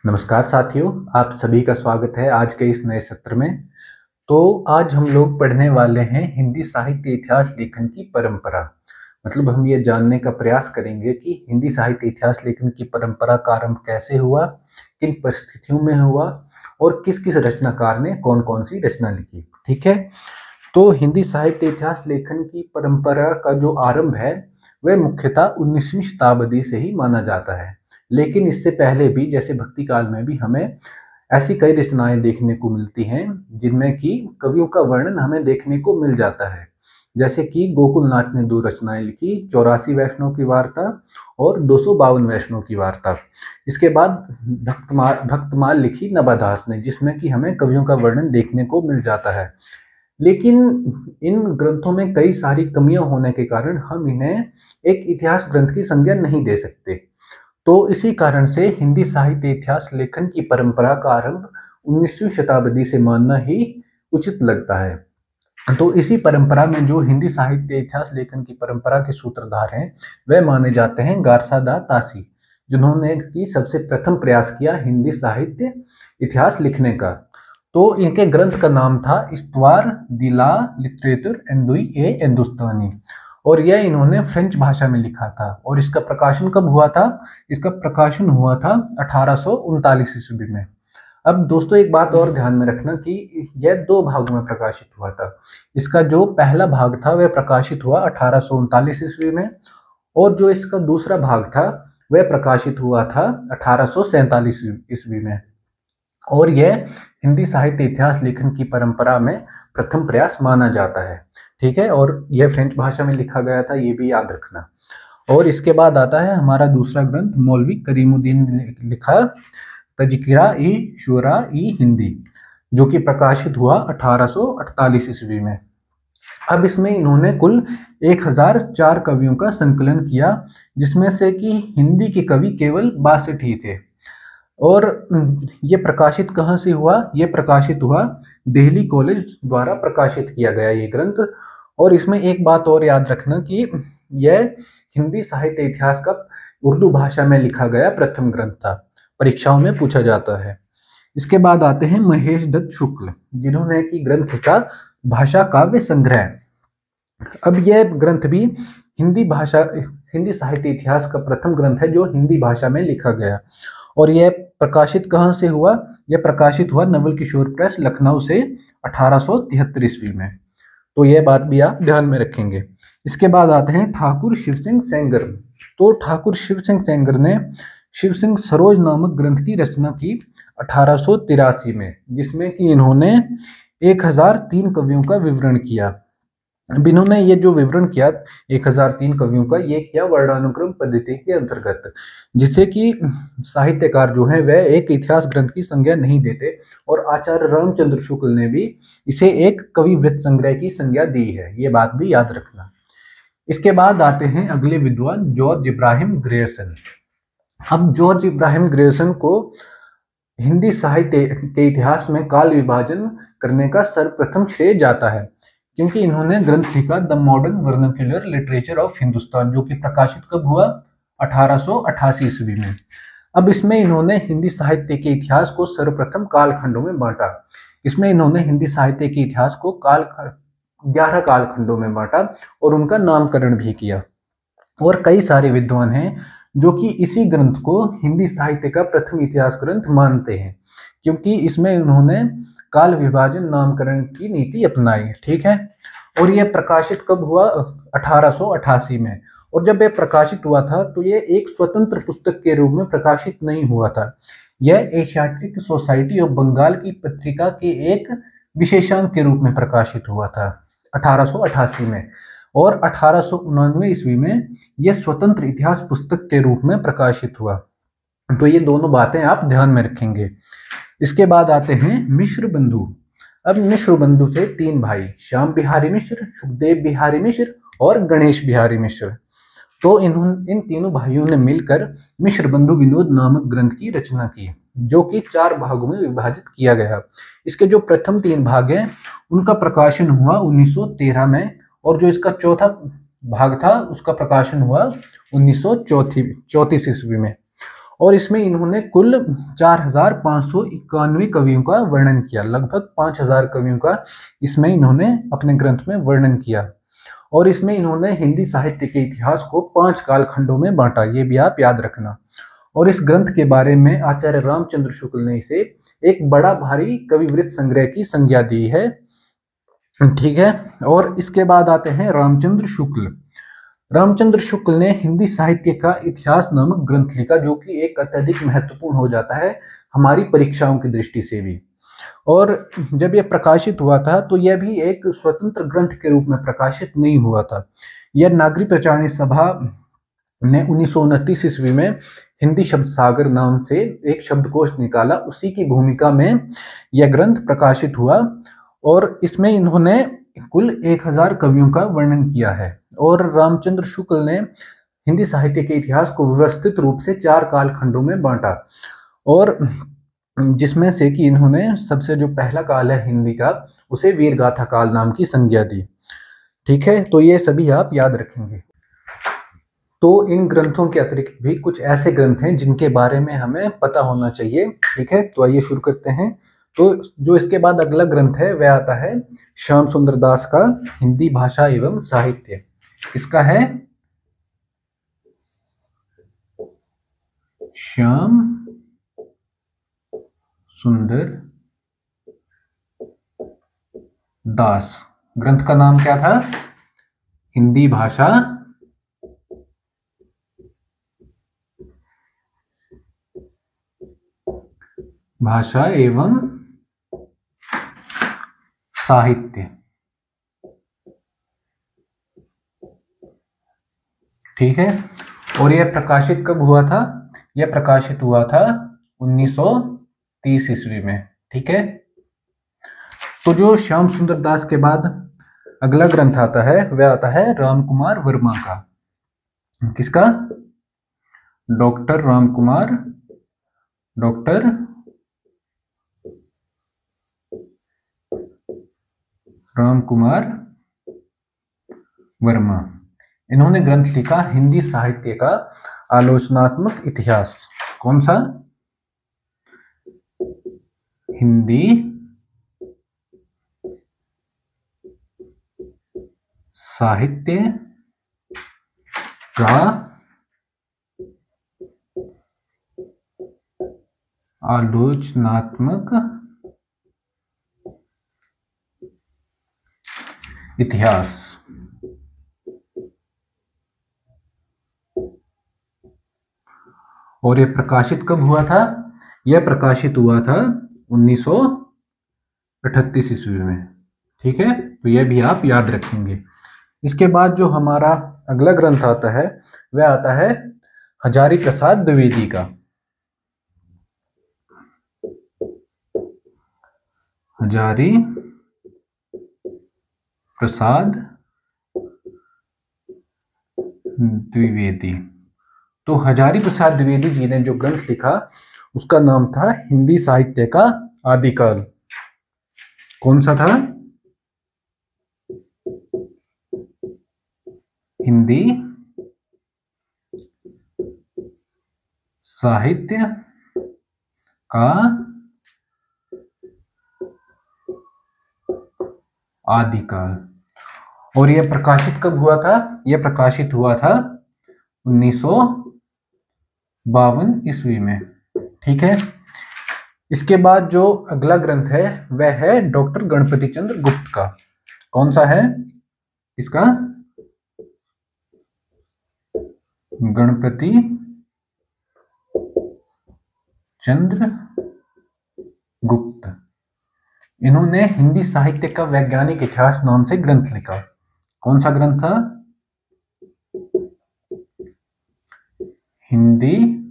नमस्कार साथियों, आप सभी का स्वागत है आज के इस नए सत्र में। तो आज हम लोग पढ़ने वाले हैं हिंदी साहित्य इतिहास लेखन की परंपरा। मतलब हम ये जानने का प्रयास करेंगे कि हिंदी साहित्य इतिहास लेखन की परंपरा का आरंभ कैसे हुआ, किन परिस्थितियों में हुआ और किस किस रचनाकार ने कौन कौन सी रचना लिखी। ठीक है, तो हिंदी साहित्य इतिहास लेखन की परंपरा का जो आरंभ है वह मुख्यतः 19वीं शताब्दी से ही माना जाता है। लेकिन इससे पहले भी, जैसे भक्ति काल में भी, हमें ऐसी कई रचनाएं देखने को मिलती हैं जिनमें कि कवियों का वर्णन हमें देखने को मिल जाता है। जैसे कि गोकुलनाथ ने 2 रचनाएं लिखी, 84 वैष्णव की वार्ता और 252 वैष्णव की वार्ता। इसके बाद भक्तमाल लिखी नवादास ने, जिसमें कि हमें कवियों का वर्णन देखने को मिल जाता है। लेकिन इन ग्रंथों में कई सारी कमियां होने के कारण हम इन्हें एक इतिहास ग्रंथ की संज्ञा नहीं दे सकते। तो इसी कारण से हिंदी साहित्य इतिहास लेखन की परंपरा का आरंभ 19वीं शताब्दी से मानना ही उचित लगता है। तो इसी परंपरा में जो हिंदी साहित्य इतिहास लेखन की परंपरा के सूत्रधार हैं वह माने जाते हैं गारसादा तासी, जिन्होंने की सबसे प्रथम प्रयास किया हिंदी साहित्य इतिहास लिखने का। तो इनके ग्रंथ का नाम था इस्तवार दिला लिटरेचर एंदुई ए हिंदुस्तानी, और यह इन्होंने फ्रेंच भाषा में लिखा था। और इसका प्रकाशन कब हुआ था? इसका प्रकाशन हुआ था 1839 ईस्वी में। अब दोस्तों एक बात और ध्यान में रखना कि यह 2 भागों में प्रकाशित हुआ था। इसका जो पहला भाग था वह प्रकाशित हुआ 1839 ईस्वी में, और जो इसका दूसरा भाग था वह प्रकाशित हुआ था 1847 ईस्वी में। और यह हिंदी साहित्य इतिहास लेखन की परंपरा में प्रथम प्रयास माना जाता है। ठीक है, और यह फ्रेंच भाषा में लिखा गया था, ये भी याद रखना। और इसके बाद आता है हमारा दूसरा ग्रंथ, मौलवी करीमुद्दीन ने लिखा तज़किरा ई शुरा ई हिंदी, जो कि प्रकाशित हुआ 1848 ईस्वी में। अब इसमें इन्होंने कुल 1004 कवियों का संकलन किया, जिसमें से कि हिंदी के कवि केवल 62 ही थे। और ये प्रकाशित कहाँ से हुआ? ये प्रकाशित हुआ दिल्ली कॉलेज द्वारा प्रकाशित किया गया ये ग्रंथ। और इसमें एक बात और याद रखना कि यह हिंदी साहित्य इतिहास का उर्दू भाषा में लिखा गया प्रथम ग्रंथ था, परीक्षाओं में पूछा जाता है। इसके बाद आते हैं महेश दत्त शुक्ल, जिन्होंने की ग्रंथ लिखा भाषा काव्य संग्रह। अब यह ग्रंथ भी हिंदी साहित्य इतिहास का प्रथम ग्रंथ है जो हिंदी भाषा में लिखा गया। और यह प्रकाशित कहाँ से हुआ? यह प्रकाशित हुआ नवल किशोर प्रेस लखनऊ से 1873 ईस्वी में। तो यह बात भी आप ध्यान में रखेंगे। इसके बाद आते हैं ठाकुर शिव सिंह सेंगर। तो ठाकुर शिव सिंह सेंगर ने शिव सिंह सरोज नामक ग्रंथ की रचना की 1883 में, जिसमें कि इन्होंने 1003 कवियों का विवरण किया। अब इन्होंने ये जो विवरण किया 1003 कवियों का, ये किया वर्णानुक्रम पद्धति के अंतर्गत, जिसे कि साहित्यकार जो है वह एक इतिहास ग्रंथ की संज्ञा नहीं देते। और आचार्य रामचंद्र शुक्ल ने भी इसे एक कवि वृत्त संग्रह की संज्ञा दी है, ये बात भी याद रखना। इसके बाद आते हैं अगले विद्वान जॉर्ज इब्राहिम ग्रेयर्सन। अब जॉर्ज इब्राहिम ग्रेयर्सन को हिंदी साहित्य के इतिहास में काल विभाजन करने का सर्वप्रथम श्रेय जाता है, क्योंकि इन्होंने ग्रंथ लिखा the modern vernacular literature of Hindustan, जो कि प्रकाशित कब हुआ? 1888 ईस्वी में। अब इसमें इन्होंने हिंदी साहित्य के इतिहास को सर्वप्रथम कालखंडों में बांटा। इसमें इन्होंने हिंदी साहित्य के इतिहास को 11 कालखंडों में बांटा और उनका नामकरण भी किया। और कई सारे विद्वान हैं जो कि इसी ग्रंथ को हिंदी साहित्य का प्रथम इतिहास ग्रंथ मानते हैं, क्योंकि इसमें उन्होंने काल विभाजन नामकरण की नीति अपनाई। ठीक है, और यह प्रकाशित कब हुआ? 1888 में। और जब यह प्रकाशित हुआ था तो यह एक स्वतंत्र पुस्तक के रूप में प्रकाशित नहीं हुआ था। यह एशियाटिक सोसाइटी ऑफ बंगाल की पत्रिका के एक विशेषांक के रूप में प्रकाशित हुआ था 1888 में। और 1889 ईस्वी में यह स्वतंत्र इतिहास पुस्तक के रूप में प्रकाशित हुआ। तो ये दोनों बातें आप ध्यान में रखेंगे। इसके बाद आते हैं मिश्र बंधु। अब मिश्र बंधु थे 3 भाई, श्याम बिहारी मिश्र, सुखदेव बिहारी मिश्र और गणेश बिहारी मिश्र। तो इन तीनों भाइयों ने मिलकर मिश्र बंधु विनोद नामक ग्रंथ की रचना की, जो कि 4 भागों में विभाजित किया गया। इसके जो प्रथम 3 भाग हैं उनका प्रकाशन हुआ 1913 में, और जो इसका चौथा भाग था उसका प्रकाशन हुआ 1934 ईस्वी में। और इसमें इन्होंने कुल 4591 कवियों का वर्णन किया। लगभग 5000 कवियों का इसमें इन्होंने अपने ग्रंथ में वर्णन किया। और इसमें इन्होंने हिंदी साहित्य के इतिहास को 5 कालखंडों में बांटा, ये भी आप याद रखना। और इस ग्रंथ के बारे में आचार्य रामचंद्र शुक्ल ने इसे एक बड़ा भारी कविवृत्त संग्रह की संज्ञा दी है। ठीक है। और इसके बाद आते हैं रामचंद्र शुक्ल। रामचंद्र शुक्ल ने हिंदी साहित्य का इतिहास नामक ग्रंथ लिखा, जो कि एक अत्यधिक महत्वपूर्ण हो जाता है हमारी परीक्षाओं की दृष्टि से भी। और जब यह प्रकाशित हुआ था तो यह भी एक स्वतंत्र ग्रंथ के रूप में प्रकाशित नहीं हुआ था। यह नागरिक प्रचारणी सभा ने 1929 ईस्वी में हिंदी शब्द सागर नाम से एक शब्दकोश निकाला, उसी की भूमिका में यह ग्रंथ प्रकाशित हुआ। और इसमें इन्होंने कुल 1000 कवियों का वर्णन किया है। और रामचंद्र शुक्ल ने हिंदी साहित्य के इतिहास को व्यवस्थित रूप से 4 कालखंडों में बांटा, और जिसमें से कि इन्होंने सबसे जो पहला काल है हिंदी का, उसे वीरगाथा काल नाम की संज्ञा दी। ठीक है, तो ये सभी आप याद रखेंगे। तो इन ग्रंथों के अतिरिक्त भी कुछ ऐसे ग्रंथ हैं जिनके बारे में हमें पता होना चाहिए। ठीक है, तो आइए शुरू करते हैं। तो जो इसके बाद अगला ग्रंथ है वह आता है श्याम सुंदर दास का हिंदी भाषा एवं साहित्य। किसका है? श्याम सुंदर दास। ग्रंथ का नाम क्या था? हिंदी भाषा एवं साहित्य। ठीक है, और यह प्रकाशित कब हुआ था? यह प्रकाशित हुआ था 1930 ईस्वी में। ठीक है, तो जो श्याम सुंदर दास के बाद अगला ग्रंथ आता है वह आता है रामकुमार वर्मा का। किसका? डॉक्टर रामकुमार वर्मा। इन्होंने ग्रंथ लिखा हिंदी साहित्य का आलोचनात्मक इतिहास। कौन सा? हिंदी साहित्य का आलोचनात्मक इतिहास। और यह प्रकाशित कब हुआ था? यह प्रकाशित हुआ था 1938 ईस्वी में। ठीक है, तो यह भी आप याद रखेंगे। इसके बाद जो हमारा अगला ग्रंथ आता है वह आता है हजारी प्रसाद द्विवेदी का। हजारी प्रसाद द्विवेदी। तो हजारी प्रसाद द्विवेदी जी ने जो ग्रंथ लिखा उसका नाम था हिंदी साहित्य का आदिकाल। कौन सा था? हिंदी साहित्य का आदिकाल। और यह प्रकाशित कब हुआ था? यह प्रकाशित हुआ था 1952 ईस्वी में। ठीक है, इसके बाद जो अगला ग्रंथ है वह है डॉक्टर गणपति चंद्र गुप्त का। कौन सा है इसका? गणपति चंद्र गुप्त। इन्होंने हिंदी साहित्य का वैज्ञानिक इतिहास नाम से ग्रंथ लिखा। कौन सा ग्रंथ था? हिंदी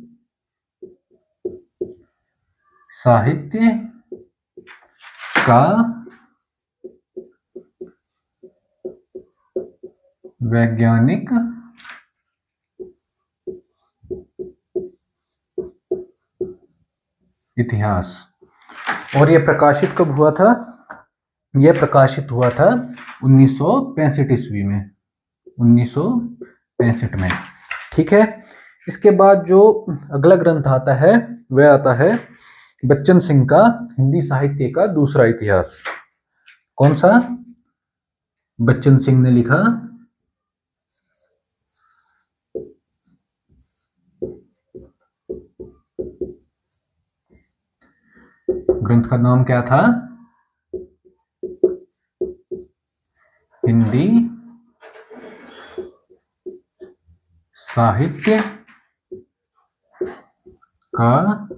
साहित्य का वैज्ञानिक इतिहास। और यह प्रकाशित कब हुआ था? यह प्रकाशित हुआ था 1965 ईस्वी में। 1965 में। ठीक है, इसके बाद जो अगला ग्रंथ आता है वह आता है बच्चन सिंह का हिंदी साहित्य का दूसरा इतिहास। कौन सा? बच्चन सिंह ने लिखा ग्रंथ का नाम क्या था? हिंदी साहित्य का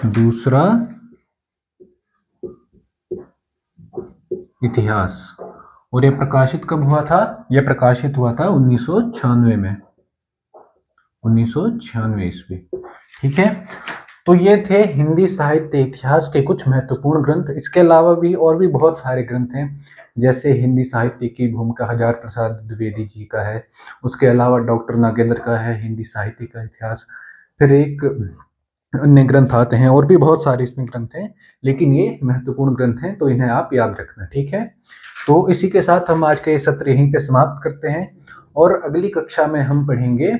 दूसरा इतिहास। और यह प्रकाशित कब हुआ था? यह प्रकाशित हुआ था 1996 में, 1996 ईस्वी। ठीक है, तो ये थे हिंदी साहित्य इतिहास के कुछ महत्वपूर्ण ग्रंथ। इसके अलावा भी और भी बहुत सारे ग्रंथ हैं, जैसे हिंदी साहित्य की भूमिका हजार प्रसाद द्विवेदी जी का है, उसके अलावा डॉक्टर नागेंद्र का है हिंदी साहित्य का इतिहास, फिर एक अन्य ग्रंथ आते हैं, और भी बहुत सारे इसमें ग्रंथ हैं, लेकिन ये महत्वपूर्ण ग्रंथ हैं तो इन्हें आप याद रखना। ठीक है, तो इसी के साथ हम आज का ये सत्र यहीं पे समाप्त करते हैं, और अगली कक्षा में हम पढ़ेंगे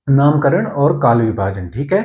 नामकरण और काल विभाजन। ठीक है।